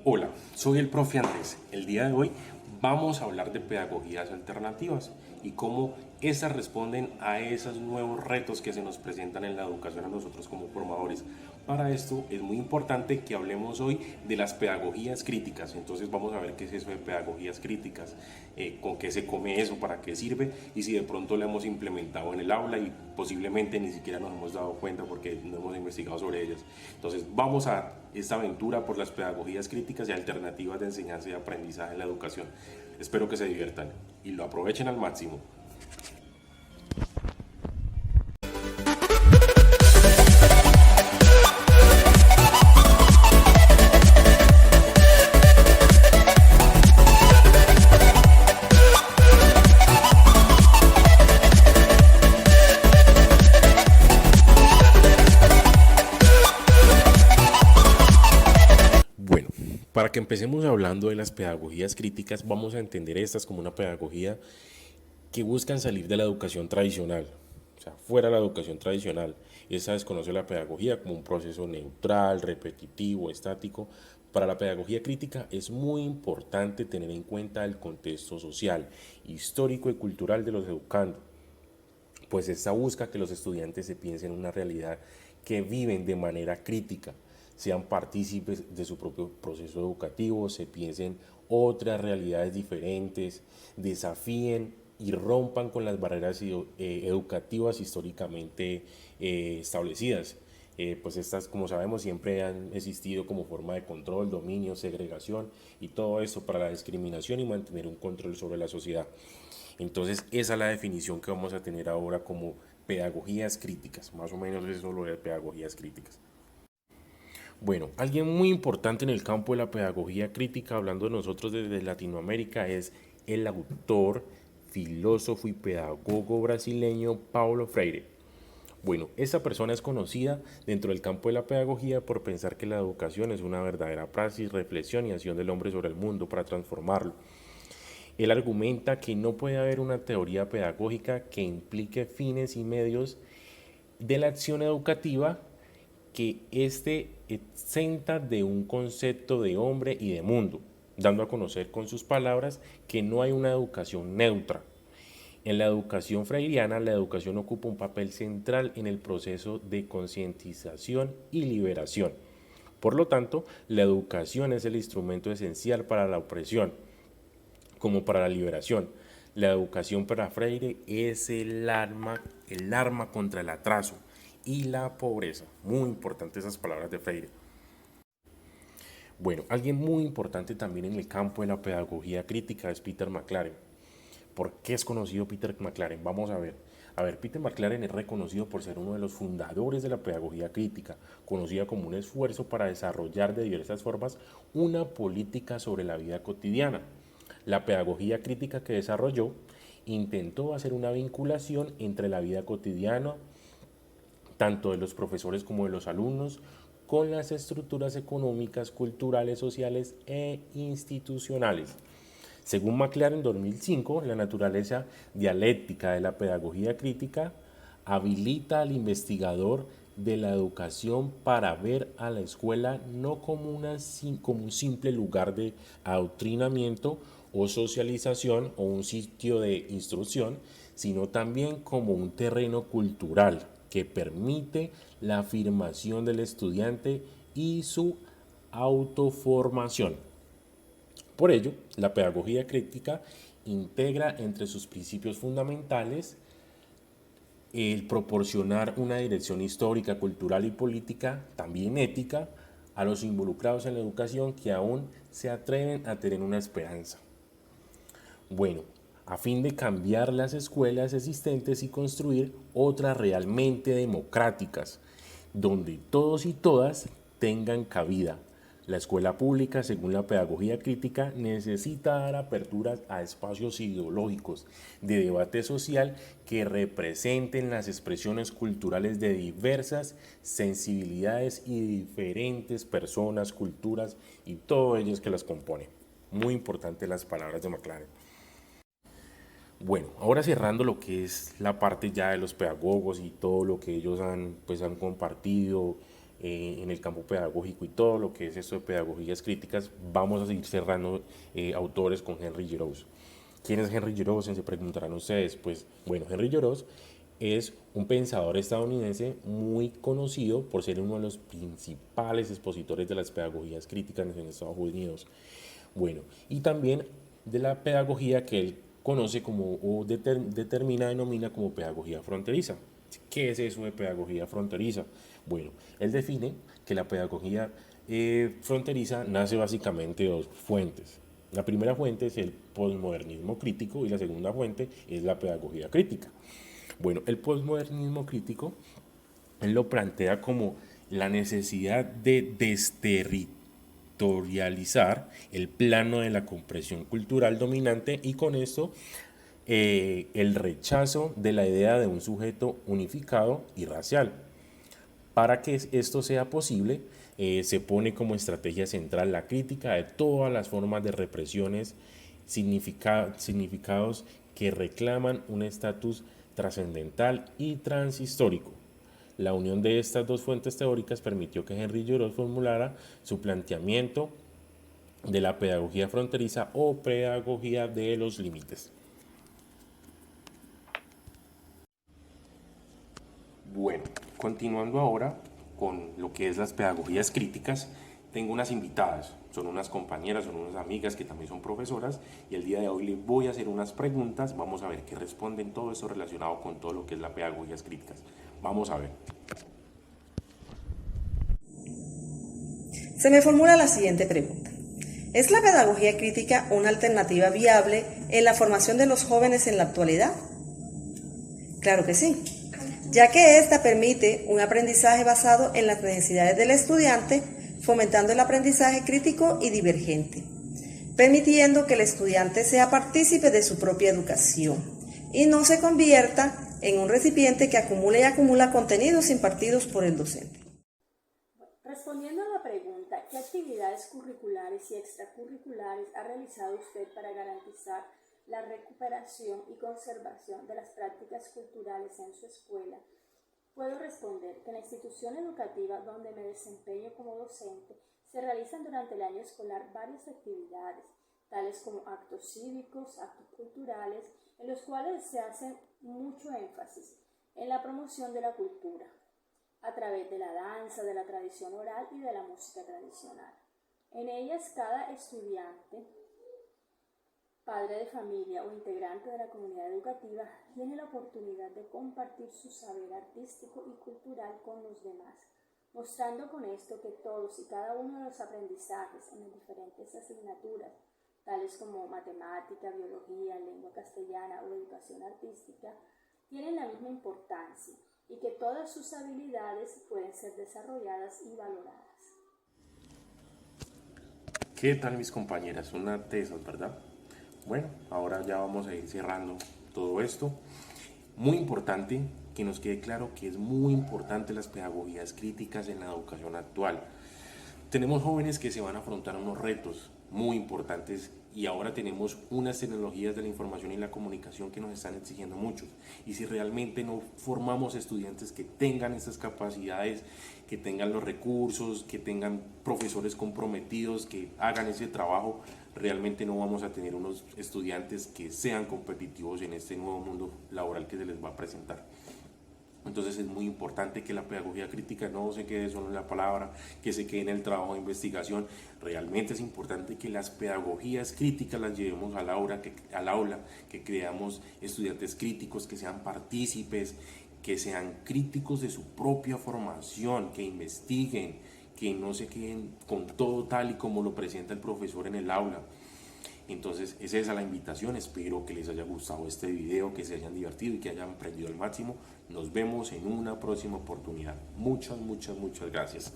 Hola, soy el profe Andrés. El día de hoy vamos a hablar de pedagogías alternativas y cómo estas responden a esos nuevos retos que se nos presentan en la educación a nosotros como formadores. Para esto es muy importante que hablemos hoy de las pedagogías críticas. Entonces vamos a ver qué es eso de pedagogías críticas, con qué se come eso, para qué sirve y si de pronto lo hemos implementado en el aula y posiblemente ni siquiera nos hemos dado cuenta porque no hemos investigado sobre ellas. Entonces vamos a esta aventura por las pedagogías críticas y alternativas de enseñanza y aprendizaje en la educación. Espero que se diviertan y lo aprovechen al máximo. Bueno, para que empecemos hablando de las pedagogías críticas, vamos a entender estas como una pedagogía que buscan salir de la educación tradicional, o sea, fuera de la educación tradicional. Esa desconoce la pedagogía como un proceso neutral, repetitivo, estático. Para la pedagogía crítica es muy importante tener en cuenta el contexto social, histórico y cultural de los educandos, pues esta busca que los estudiantes se piensen en una realidad que viven de manera crítica, sean partícipes de su propio proceso educativo, se piensen otras realidades diferentes, desafíen y rompan con las barreras educativas históricamente establecidas. Pues estas, como sabemos, siempre han existido como forma de control, dominio, segregación y todo esto para la discriminación y mantener un control sobre la sociedad. Entonces, esa es la definición que vamos a tener ahora como pedagogías críticas. Más o menos eso es lo de pedagogías críticas. Bueno, alguien muy importante en el campo de la pedagogía crítica, hablando de nosotros desde Latinoamérica, es el autor, filósofo y pedagogo brasileño Paulo Freire. Bueno, esta persona es conocida dentro del campo de la pedagogía por pensar que la educación es una verdadera praxis, reflexión y acción del hombre sobre el mundo para transformarlo. Él argumenta que no puede haber una teoría pedagógica que implique fines y medios de la acción educativa que esté exenta de un concepto de hombre y de mundo, dando a conocer con sus palabras que no hay una educación neutra. En la educación freiriana, la educación ocupa un papel central en el proceso de concientización y liberación. Por lo tanto, la educación es el instrumento esencial para la opresión, como para la liberación. La educación para Freire es el arma contra el atraso y la pobreza. Muy importantes esas palabras de Freire. Bueno, alguien muy importante también en el campo de la pedagogía crítica es Peter McLaren. ¿Por qué es conocido Peter McLaren? Vamos a ver. A ver, Peter McLaren es reconocido por ser uno de los fundadores de la pedagogía crítica, conocida como un esfuerzo para desarrollar de diversas formas una política sobre la vida cotidiana. La pedagogía crítica que desarrolló intentó hacer una vinculación entre la vida cotidiana, tanto de los profesores como de los alumnos, con las estructuras económicas, culturales, sociales e institucionales. Según McLaren en 2005, la naturaleza dialéctica de la pedagogía crítica habilita al investigador de la educación para ver a la escuela no como, como un simple lugar de adoctrinamiento o socialización o un sitio de instrucción, sino también como un terreno cultural que permite la afirmación del estudiante y su autoformación. Por ello, la pedagogía crítica integra entre sus principios fundamentales el proporcionar una dirección histórica, cultural y política, también ética, a los involucrados en la educación que aún se atreven a tener una esperanza. Bueno, a fin de cambiar las escuelas existentes y construir otras realmente democráticas, donde todos y todas tengan cabida. La escuela pública, según la pedagogía crítica, necesita dar aperturas a espacios ideológicos de debate social que representen las expresiones culturales de diversas sensibilidades y diferentes personas, culturas y todo ellos que las componen. Muy importante las palabras de McLaren. Bueno, ahora cerrando lo que es la parte ya de los pedagogos y todo lo que ellos han, pues, han compartido en el campo pedagógico y todo lo que es esto de pedagogías críticas, vamos a seguir cerrando autores con Henry Giroux. ¿Quién es Henry Giroux? Se preguntarán ustedes. Pues bueno, Henry Giroux es un pensador estadounidense muy conocido por ser uno de los principales expositores de las pedagogías críticas en Estados Unidos. Bueno, y también de la pedagogía que él conoce como o denomina como pedagogía fronteriza. ¿Qué es eso de pedagogía fronteriza? Bueno, él define que la pedagogía fronteriza nace básicamente de dos fuentes. La primera fuente es el posmodernismo crítico y la segunda fuente es la pedagogía crítica. Bueno, el posmodernismo crítico él lo plantea como la necesidad de desterritorializar el plano de la comprensión cultural dominante y con esto el rechazo de la idea de un sujeto unificado y racial. Para que esto sea posible, se pone como estrategia central la crítica de todas las formas de represiones, significados que reclaman un estatus trascendental y transhistórico. La unión de estas dos fuentes teóricas permitió que Henry Giroux formulara su planteamiento de la pedagogía fronteriza o pedagogía de los límites. Bueno, continuando ahora con lo que es las pedagogías críticas, tengo unas invitadas, son unas compañeras, son unas amigas que también son profesoras y el día de hoy les voy a hacer unas preguntas, vamos a ver qué responden todo eso relacionado con todo lo que es las pedagogías críticas. Vamos a ver. Se me formula la siguiente pregunta. ¿Es la pedagogía crítica una alternativa viable en la formación de los jóvenes en la actualidad? Claro que sí, ya que ésta permite un aprendizaje basado en las necesidades del estudiante, fomentando el aprendizaje crítico y divergente, permitiendo que el estudiante sea partícipe de su propia educación y no se convierta en un recipiente que acumula y acumula contenidos impartidos por el docente. Respondiendo a la pregunta, ¿qué actividades curriculares y extracurriculares ha realizado usted para garantizar la recuperación y conservación de las prácticas culturales en su escuela? Puedo responder que en la institución educativa donde me desempeño como docente se realizan durante el año escolar varias actividades, tales como actos cívicos, actos culturales, en los cuales se hace mucho énfasis en la promoción de la cultura, a través de la danza, de la tradición oral y de la música tradicional. En ellas cada estudiante, padre de familia o integrante de la comunidad educativa tiene la oportunidad de compartir su saber artístico y cultural con los demás, mostrando con esto que todos y cada uno de los aprendizajes en las diferentes asignaturas, tales como matemática, biología, lengua castellana o educación artística, tienen la misma importancia y que todas sus habilidades pueden ser desarrolladas y valoradas. ¿Qué tal mis compañeras? Una tesas, ¿verdad? Bueno, ahora ya vamos a ir cerrando todo esto. Muy importante que nos quede claro que es muy importante las pedagogías críticas en la educación actual. Tenemos jóvenes que se van a afrontar unos retos muy importantes y ahora tenemos unas tecnologías de la información y la comunicación que nos están exigiendo mucho. Y si realmente no formamos estudiantes que tengan esas capacidades, que tengan los recursos, que tengan profesores comprometidos, que hagan ese trabajo, realmente no vamos a tener unos estudiantes que sean competitivos en este nuevo mundo laboral que se les va a presentar. Entonces es muy importante que la pedagogía crítica no se quede solo en la palabra, que se quede en el trabajo de investigación. Realmente es importante que las pedagogías críticas las llevemos al aula, que creamos estudiantes críticos, que sean partícipes, que sean críticos de su propia formación, que investiguen, que no se queden con todo tal y como lo presenta el profesor en el aula. Entonces es esa la invitación, espero que les haya gustado este video, que se hayan divertido y que hayan aprendido al máximo. Nos vemos en una próxima oportunidad. Muchas gracias.